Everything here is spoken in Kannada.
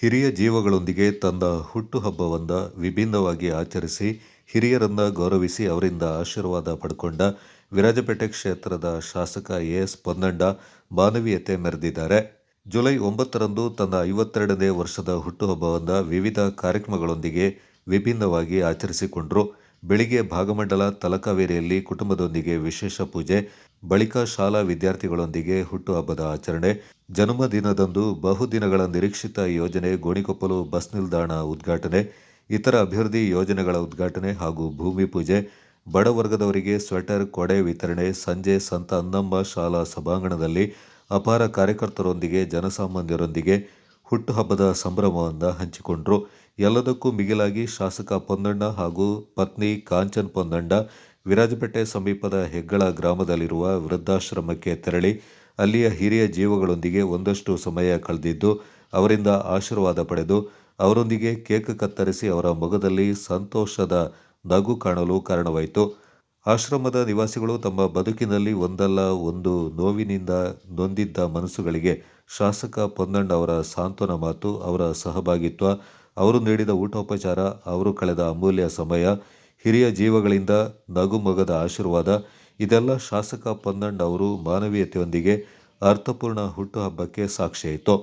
ಹಿರಿಯ ಜೀವಗಳೊಂದಿಗೆ ತನ್ನ ಹುಟ್ಟುಹಬ್ಬವನ್ನ ವಿಭಿನ್ನವಾಗಿ ಆಚರಿಸಿ ಹಿರಿಯರನ್ನ ಗೌರವಿಸಿ ಅವರಿಂದ ಆಶೀರ್ವಾದ ಪಡ್ಕೊಂಡ ವಿರಾಜಪೇಟೆ ಕ್ಷೇತ್ರದ ಶಾಸಕ ಎಸ್ ಪೊನ್ನಣ್ಣ ಮಾನವೀಯತೆ ಮೆರೆದಿದ್ದಾರೆ. ಜುಲೈ 9ರಂದು ತನ್ನ 52ನೇ ವರ್ಷದ ಹುಟ್ಟುಹಬ್ಬವನ್ನ ವಿವಿಧ ಕಾರ್ಯಕ್ರಮಗಳೊಂದಿಗೆ ವಿಭಿನ್ನವಾಗಿ ಆಚರಿಸಿಕೊಂಡರು. ಬೆಳಿಗ್ಗೆ ಭಾಗಮಂಡಲ ತಲಕಾವೇರಿಯಲ್ಲಿ ಕುಟುಂಬದೊಂದಿಗೆ ವಿಶೇಷ ಪೂಜೆ, ಬಳಿಕ ಶಾಲಾ ವಿದ್ಯಾರ್ಥಿಗಳೊಂದಿಗೆ ಹುಟ್ಟುಹಬ್ಬದ ಆಚರಣೆ, ಜನ್ಮದಿನದಂದು ಬಹುದಿನಗಳ ನಿರೀಕ್ಷಿತ ಯೋಜನೆ ಗೋಣಿಕೊಪ್ಪಲು ಬಸ್ ನಿಲ್ದಾಣ ಉದ್ಘಾಟನೆ, ಇತರ ಅಭಿವೃದ್ಧಿ ಯೋಜನೆಗಳ ಉದ್ಘಾಟನೆ ಹಾಗೂ ಭೂಮಿ ಪೂಜೆ, ಬಡವರ್ಗದವರಿಗೆ ಸ್ವೆಟರ್, ಕೊಡೆ ವಿತರಣೆ, ಸಂಜೆ ಸಂತ ಅನ್ನಮ್ಮ ಶಾಲಾ ಸಭಾಂಗಣದಲ್ಲಿ ಅಪಾರ ಕಾರ್ಯಕರ್ತರೊಂದಿಗೆ ಜನಸಾಮಾನ್ಯರೊಂದಿಗೆ ಹುಟ್ಟುಹಬ್ಬದ ಸಂಭ್ರಮವನ್ನು ಹಂಚಿಕೊಂಡರು. ಎಲ್ಲದಕ್ಕೂ ಮಿಗಿಲಾಗಿ ಶಾಸಕ ಪೊನ್ನಣ್ಣ ಹಾಗೂ ಪತ್ನಿ ಕಾಂಚನ್ ಪೊನ್ನಣ್ಣ ವಿರಾಜಪೇಟೆ ಸಮೀಪದ ಹೆಗ್ಗಳ ಗ್ರಾಮದಲ್ಲಿರುವ ವೃದ್ಧಾಶ್ರಮಕ್ಕೆ ತೆರಳಿ ಅಲ್ಲಿಯ ಹಿರಿಯ ಜೀವಗಳೊಂದಿಗೆ ಒಂದಷ್ಟು ಸಮಯ ಕಳೆದಿದ್ದು ಅವರಿಂದ ಆಶೀರ್ವಾದ ಪಡೆದು ಅವರೊಂದಿಗೆ ಕೇಕ್ ಕತ್ತರಿಸಿ ಅವರ ಮೊಗದಲ್ಲಿ ಸಂತೋಷದ ನಗು ಕಾಣಲು ಕಾರಣವಾಯಿತು. ಆಶ್ರಮದ ನಿವಾಸಿಗಳು ತಮ್ಮ ಬದುಕಿನಲ್ಲಿ ಒಂದಲ್ಲ ಒಂದು ನೋವಿನಿಂದ ನೊಂದಿದ್ದ ಮನಸ್ಸುಗಳಿಗೆ ಶಾಸಕ ಪೊನ್ನಣ್ಣ ಅವರ ಸಾಂತ್ವನ ಮಾತು, ಅವರ ಸಹಭಾಗಿತ್ವ, ಅವರು ನೀಡಿದ ಊಟೋಪಚಾರ, ಅವರು ಕಳೆದ ಅಮೂಲ್ಯ ಸಮಯ, ಹಿರಿಯ ಜೀವಗಳಿಂದ ನಗುಮೊಗದ ಆಶೀರ್ವಾದ ಇದೆಲ್ಲ ಶಾಸಕ ಪೊನ್ನಣ್ಣ ಅವರು ಮಾನವೀಯತೆಯೊಂದಿಗೆ ಅರ್ಥಪೂರ್ಣ ಹುಟ್ಟುಹಬ್ಬಕ್ಕೆ ಸಾಕ್ಷಿಯಾಯಿತು.